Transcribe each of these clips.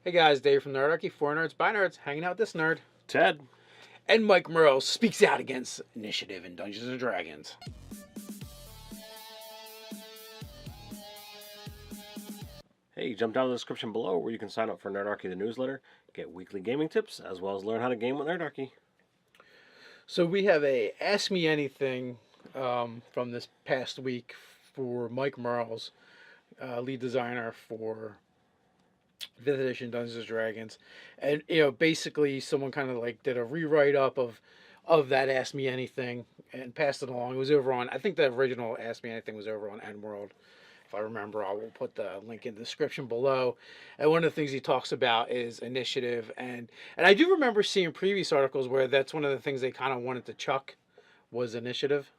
Hey guys, Dave from Nerdarchy, for nerds, by nerds, hanging out with this nerd. Ted. And Mike Mearls speaks out against initiative in Dungeons and Dragons. Hey, jump down to the description below where you can sign up for Nerdarchy the newsletter, get weekly gaming tips, as well as learn how to game with Nerdarchy. So we have a Ask Me Anything from this past week for Mike Mearls, lead designer for 5th edition Dungeons and Dragons, and basically someone kind of like did a rewrite up of that Ask Me Anything and passed it along. It was over on, I think the original Ask Me Anything was over on World. If I remember, I will put the link in the description below. And one of the things he talks about is initiative, and I do remember seeing previous articles where that's one of the things they kind of wanted to chuck was initiative.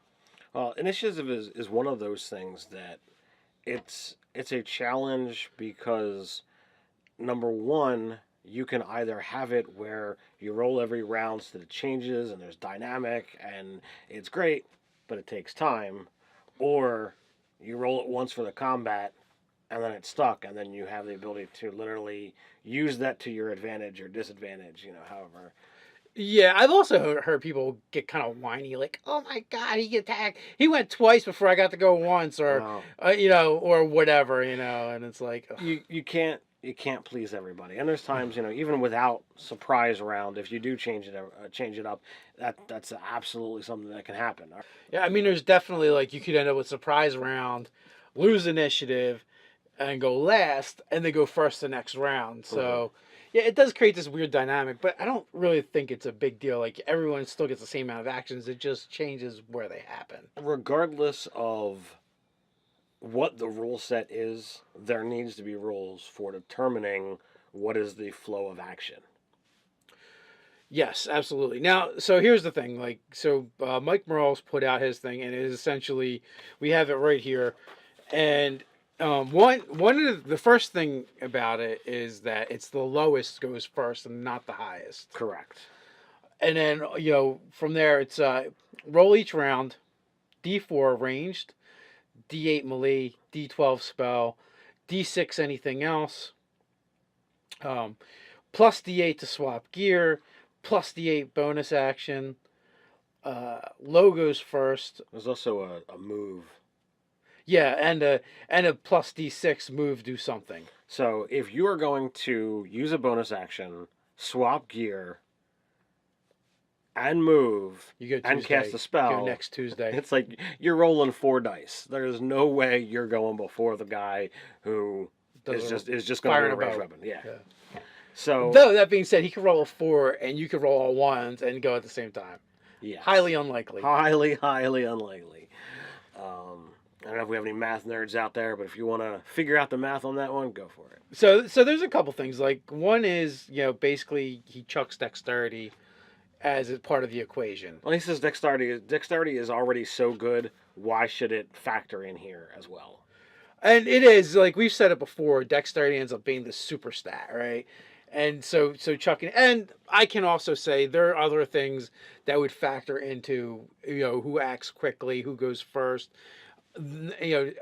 Well, initiative is one of those things that it's a challenge because number one, you can either have it where you roll every round so that it changes and there's dynamic and it's great, but it takes time, or you roll it once for the combat and then it's stuck, and then you have the ability to literally use that to your advantage or disadvantage, however. Yeah, I've also heard people get kind of whiny, like, "Oh my God, he get attacked! He went twice before I got to go once," or or whatever, and it's like you can't please everybody, and there's times even without surprise round, if you do change it up, that's absolutely something that can happen. Yeah, I mean, there's definitely like you could end up with surprise round, lose initiative, and go last, and then go first the next round. So. Yeah, it does create this weird dynamic, but I don't really think it's a big deal. Like, everyone still gets the same amount of actions. It just changes where they happen. Regardless of what the rule set is, there needs to be rules for determining what is the flow of action. Yes, absolutely. Now, so here's the thing. Mike Mearls put out his thing, and it is essentially, we have it right here, and one of the first thing about it is that it's the lowest goes first and not the highest. Correct. And then from there it's roll each round, D4 ranged, D8 melee, D12 spell, D6 anything else, plus D8 to swap gear, plus D8 bonus action. Low goes first. There's also a move. Yeah, and a plus D6 move, do something. So if you are going to use a bonus action, swap gear, and move, and cast a spell, go next Tuesday. It's like you're rolling 4 dice. There's no way you're going before the guy who is just going to raise weapon. Yeah. So though that being said, he could roll a 4 and you could roll all 1s and go at the same time. Yeah. Highly unlikely. Highly unlikely. I don't know if we have any math nerds out there, but if you want to figure out the math on that one, go for it. So there's a couple things. Like, one is, basically he chucks dexterity as a part of the equation. Well, he says dexterity is already so good, why should it factor in here as well? And it is, like we've said it before, dexterity ends up being the super stat, right? And so chucking, and I can also say there are other things that would factor into, who acts quickly, who goes first.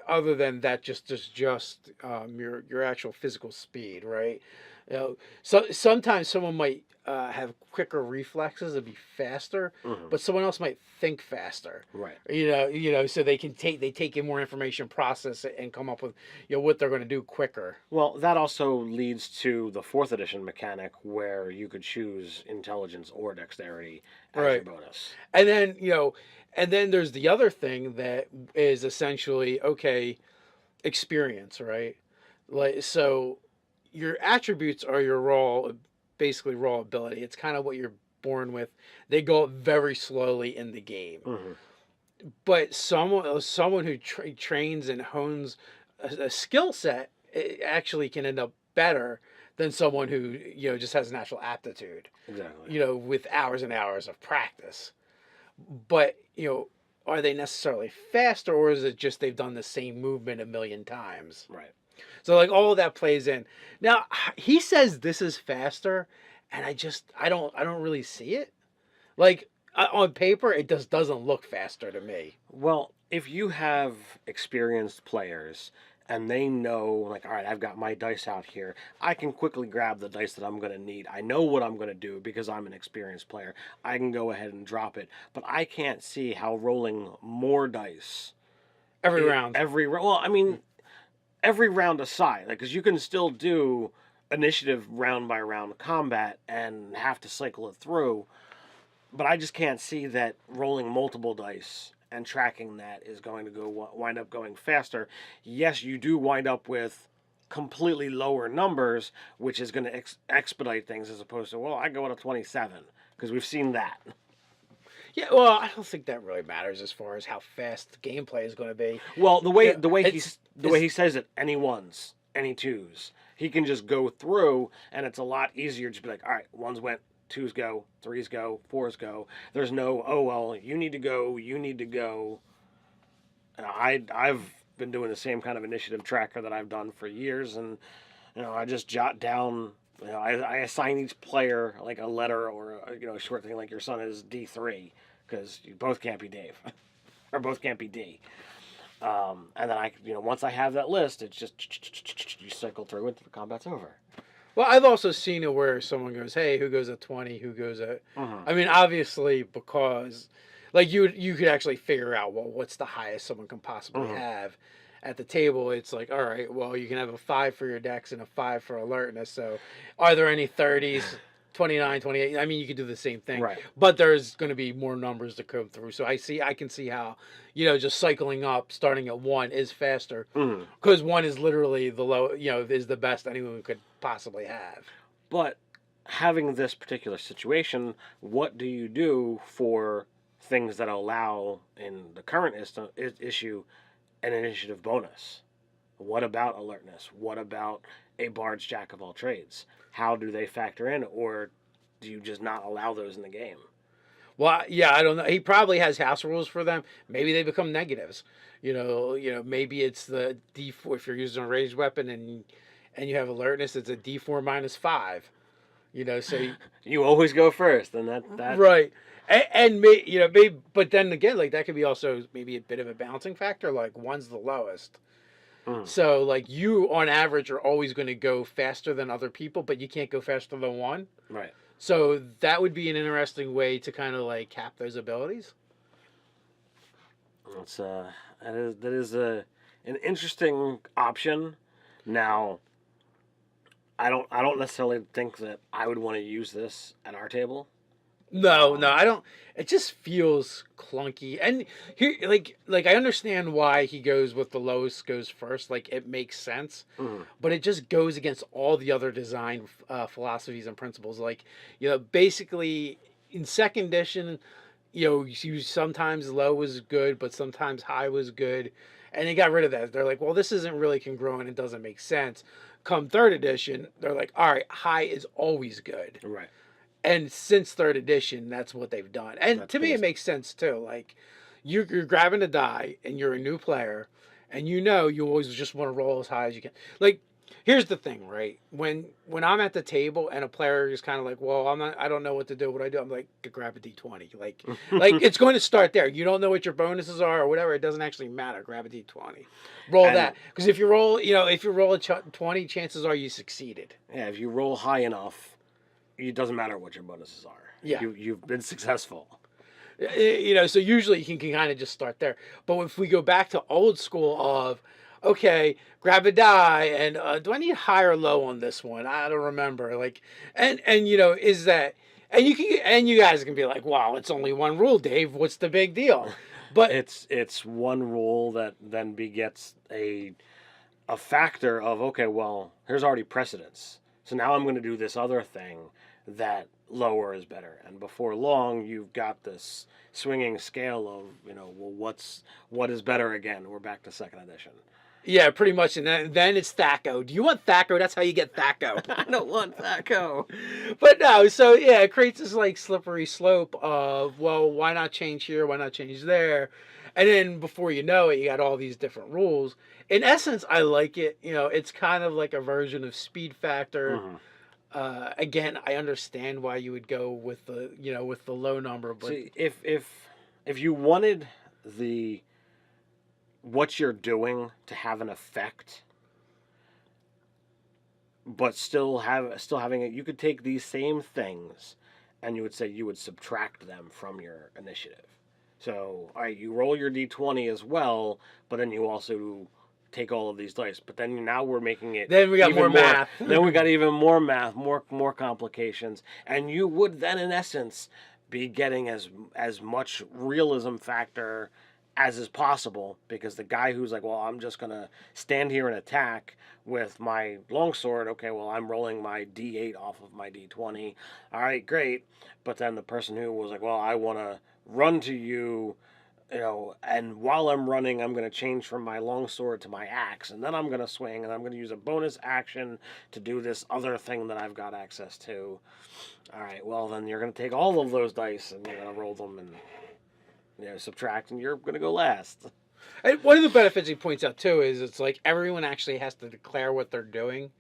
Other than that, just your actual physical speed, right? So sometimes someone might have quicker reflexes and be faster, but someone else might think faster, right? So they take in more information, process it, and come up with what they're going to do quicker. Well, that also leads to the 4th edition mechanic where you could choose intelligence or dexterity as your bonus, and then And then there's the other thing that is essentially, experience, right? Like, so your attributes are your basically raw ability. It's kind of what you're born with. They go up very slowly in the game. But someone who trains and hones a skill set actually can end up better than someone who, just has natural aptitude. Exactly. With hours and hours of practice. But, are they necessarily faster, or is it just they've done the same movement a million times? Right. So, like, all of that plays in. Now, he says this is faster, and I don't really see it. Like, on paper, it just doesn't look faster to me. Well, if you have experienced players and they know, like, all right, I've got my dice out here. I can quickly grab the dice that I'm going to need. I know what I'm going to do because I'm an experienced player. I can go ahead and drop it, but I can't see how rolling more dice Every round. well, I mean, every round aside, like, because you can still do initiative round by round combat and have to cycle it through, but I just can't see that rolling multiple dice and tracking that is going to wind up going faster. Yes, you do wind up with completely lower numbers, which is going to expedite things as opposed to, well, I go to 27 because we've seen that. Yeah, well, I don't think that really matters as far as how fast the gameplay is going to be. Well, the way it's- he says it, any ones, any twos, he can just go through, and it's a lot easier to be like, all right, ones went, twos go, threes go, fours go. There's no, oh well, you need to go. And I've been doing the same kind of initiative tracker that I've done for years, and I just jot down. I assign each player like a letter or a short thing, like your son is D3 because you both can't be Dave, or both can't be D. And then once I have that list, it's just you cycle through it, the combat's over. Well, I've also seen it where someone goes, "Hey, who goes at 20? Who goes at?" I mean, obviously, because like you could actually figure out, well, what's the highest someone can possibly have at the table. It's like, all right, well, you can have a 5 for your dex and a 5 for alertness. So, are there any 30s? 29, 28. I mean, you could do the same thing, right? But there's going to be more numbers to come through. So I can see how, just cycling up, starting at 1 is faster because 1 is literally the low, is the best anyone could possibly have. But having this particular situation, what do you do for things that allow in the current issue an initiative bonus? What about alertness? What about a bard's jack of all trades? How do they factor in, or do you just not allow those in the game? Well, yeah, I don't know. He probably has house rules for them. Maybe they become negatives. Maybe it's the D4 if you're using a ranged weapon and you have alertness. It's a D4 -5. So you always go first, and that right. And maybe, but then again, like that could be also maybe a bit of a balancing factor. Like 1's the lowest. So, like, you, on average, are always going to go faster than other people, but you can't go faster than 1. Right. So, that would be an interesting way to kind of, like, cap those abilities. That is an interesting option. Now, I don't necessarily think that I would want to use this at our table. No, I don't. It just feels clunky. And here, like I understand why he goes with the lowest goes first. Like, it makes sense. But it just goes against all the other design philosophies and principles. Like, basically in second edition, you sometimes low was good, but sometimes high was good. And they got rid of that. They're like, well, this isn't really congruent. It doesn't make sense. Come third edition, they're like, all right, high is always good. Right. And since third edition, that's what they've done. And to me, it makes sense too. Like, you're grabbing a die, and you're a new player, and you always just want to roll as high as you can. Like, here's the thing, right? When I'm at the table and a player is kind of like, well, I don't know what to do. What I do, I'm like, grab a D20. Like it's going to start there. You don't know what your bonuses are or whatever. It doesn't actually matter. Grab a D20, roll that. Because if you roll a 20, chances are you succeeded. Yeah, if you roll high enough, it doesn't matter what your bonuses are. Yeah. You've been successful. So usually you can kind of just start there. But if we go back to old school of, okay, grab a die, and do I need high or low on this one? I don't remember. Like, and is that, and you guys can be like, wow, it's only one rule, Dave. What's the big deal? But it's one rule that then begets a factor of, okay, well, here's already precedence. So now I'm going to do this other thing that lower is better. And before long, you've got this swinging scale of, well, what is better again? We're back to second edition. Yeah, pretty much. And then it's Thaco. Do you want Thaco? That's how you get Thaco. I don't want Thaco. But no, so yeah, it creates this like slippery slope of, well, why not change here? Why not change there? And then before you know it, you got all these different rules. In essence, I like it. It's kind of like a version of Speed Factor. Again, I understand why you would go with the low number. But see, if you wanted what you're doing to have an effect but still having it. You could take these same things, and you would say you would subtract them from your initiative. So, all right, you roll your d20 as well, but then you also take all of these dice. But then now we're making it. Then we got even more math. Then we got even more math, more complications, and you would then, in essence, be getting as much realism factor as is possible, because the guy who's like, well, I'm just gonna stand here and attack with my longsword. Okay, well, I'm rolling my d8 off of my d20. All right, great. But then the person who was like, well, I want to run to you, and while I'm running, I'm going to change from my longsword to my axe, and then I'm going to swing, and I'm going to use a bonus action to do this other thing that I've got access to. All right, well, then you're going to take all of those dice and you're going to roll them and subtract, and you're going to go last. And one of the benefits he points out too is it's like everyone actually has to declare what they're doing,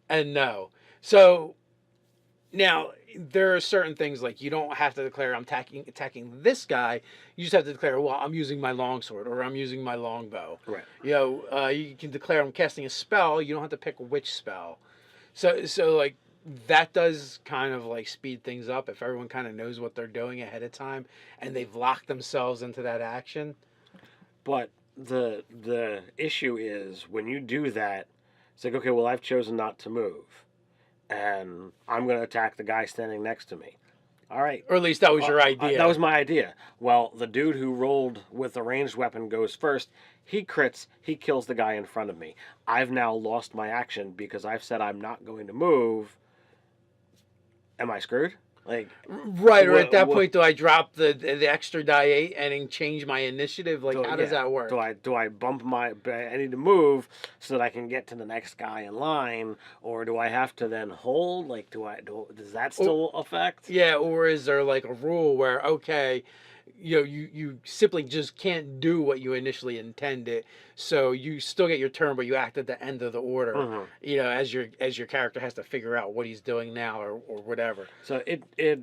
and no. So now there are certain things like you don't have to declare I'm attacking this guy. You just have to declare, well, I'm using my longsword or I'm using my longbow. Right. You can declare I'm casting a spell. You don't have to pick which spell. So like that does kind of like speed things up if everyone kind of knows what they're doing ahead of time and they've locked themselves into that action. But the issue is when you do that, it's like, okay, well, I've chosen not to move, and I'm going to attack the guy standing next to me. All right. Or at least that was your idea. That was my idea. Well, the dude who rolled with a ranged weapon goes first. He crits. He kills the guy in front of me. I've now lost my action because I've said I'm not going to move. Am I screwed? Like, right, or at that point, do I drop the extra die 8 and change my initiative? Like, how does that work? Do I bump I need to move so that I can get to the next guy in line, or do I have to then hold? Like, does that still affect? Yeah, or is there like a rule where, okay, you simply just can't do what you initially intended, so you still get your turn, but you act at the end of the order. Mm-hmm. As your character has to figure out what he's doing now or whatever. So it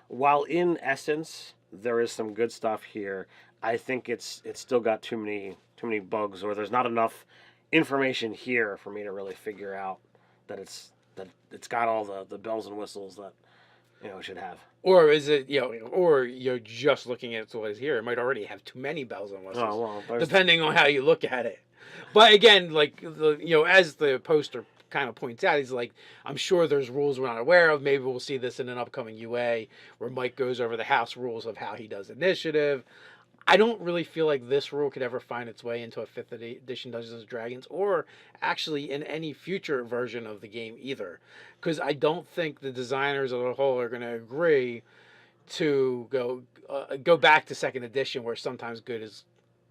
while in essence there is some good stuff here, I think it's still got too many bugs, or there's not enough information here for me to really figure out that it's got all the bells and whistles that it should have. Or is it, or you're just looking at what is here. It might already have too many bells and whistles. Oh, well, depending on how you look at it. But again, like, as the poster kind of points out, he's like, I'm sure there's rules we're not aware of. Maybe we'll see this in an upcoming UA where Mike goes over the house rules of how he does initiative. I don't really feel like this rule could ever find its way into a 5th edition Dungeons & Dragons, or actually in any future version of the game either. Because I don't think the designers as a whole are going to agree to go back to 2nd edition, where sometimes good is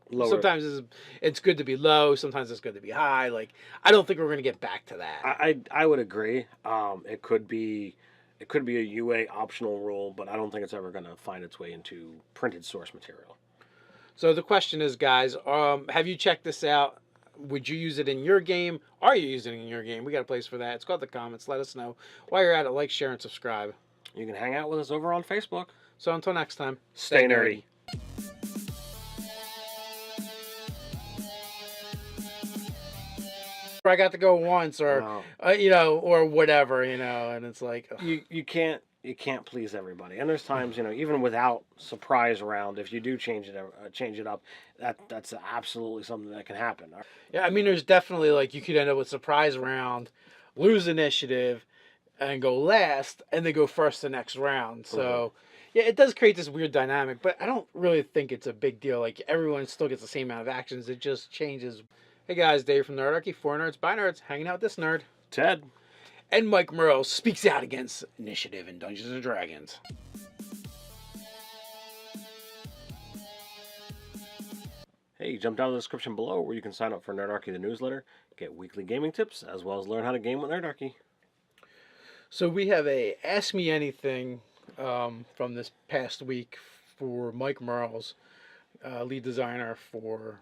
lower. Sometimes it's good to be low, sometimes it's good to be high. Like, I don't think we're going to get back to that. I would agree. It could be a UA optional rule, but I don't think it's ever going to find its way into printed source material. So the question is, guys, have you checked this out? Would you use it in your game? Are you using it in your game? We got a place for that. It's called the comments. Let us know. While you're at it, like, share, and subscribe. You can hang out with us over on Facebook. So until next time, stay nerdy. I got to go once, or or whatever, and it's like you can't please everybody, and there's times even without surprise round, if you do change it up, that's absolutely something that can happen. Yeah, I mean, there's definitely, like, you could end up with surprise round, lose initiative, and go last, and then go first the next round. So yeah, it does create this weird dynamic, but I don't really think it's a big deal. Like, everyone still gets the same amount of actions. It just changes. Hey guys, Dave from Nerdarchy, for nerds, by nerds, hanging out with this nerd, Ted. And Mike Mearls speaks out against initiative in Dungeons & Dragons. Hey, jump down to the description below where you can sign up for Nerdarchy the newsletter, get weekly gaming tips, as well as learn how to game with Nerdarchy. So we have a Ask Me Anything from this past week for Mike Mearls, lead designer for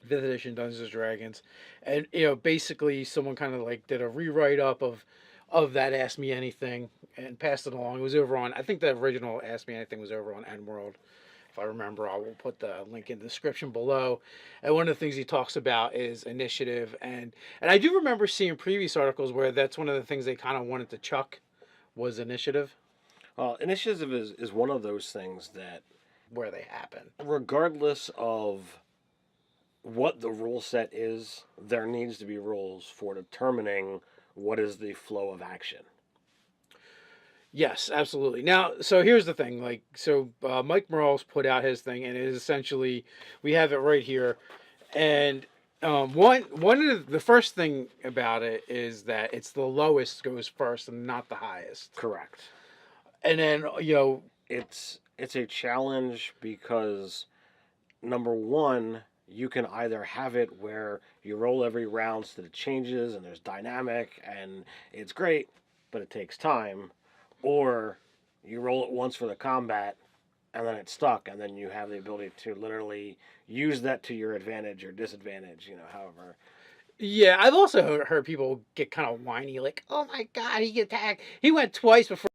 5th edition Dungeons & Dragons, and basically someone kind of like did a rewrite up of that Ask Me Anything and passed it along. It was over on, I think the original Ask Me Anything was over on Endworld If I remember, I will put the link in the description below. And one of the things he talks about is initiative, and I do remember seeing previous articles where that's one of the things they kind of wanted to chuck was initiative, Initiative is one of those things that, where they happen. regardless of what the rule set is, there needs to be rules for determining what is the flow of action. Yes, absolutely. Now, so here's the thing. Mike Mearls put out his thing, and it is essentially, we have it right here, and one of the first thing about it is that it's the lowest goes first and not the highest. Correct. And then it's a challenge because, number one, you can either have it where you roll every round so that it changes and there's dynamic and it's great, but it takes time, or you roll it once for the combat and then it's stuck, and then you have the ability to literally use that to your advantage or disadvantage, however. Yeah, I've also heard people get kind of whiny, like, "Oh my God, he attacked! He went twice before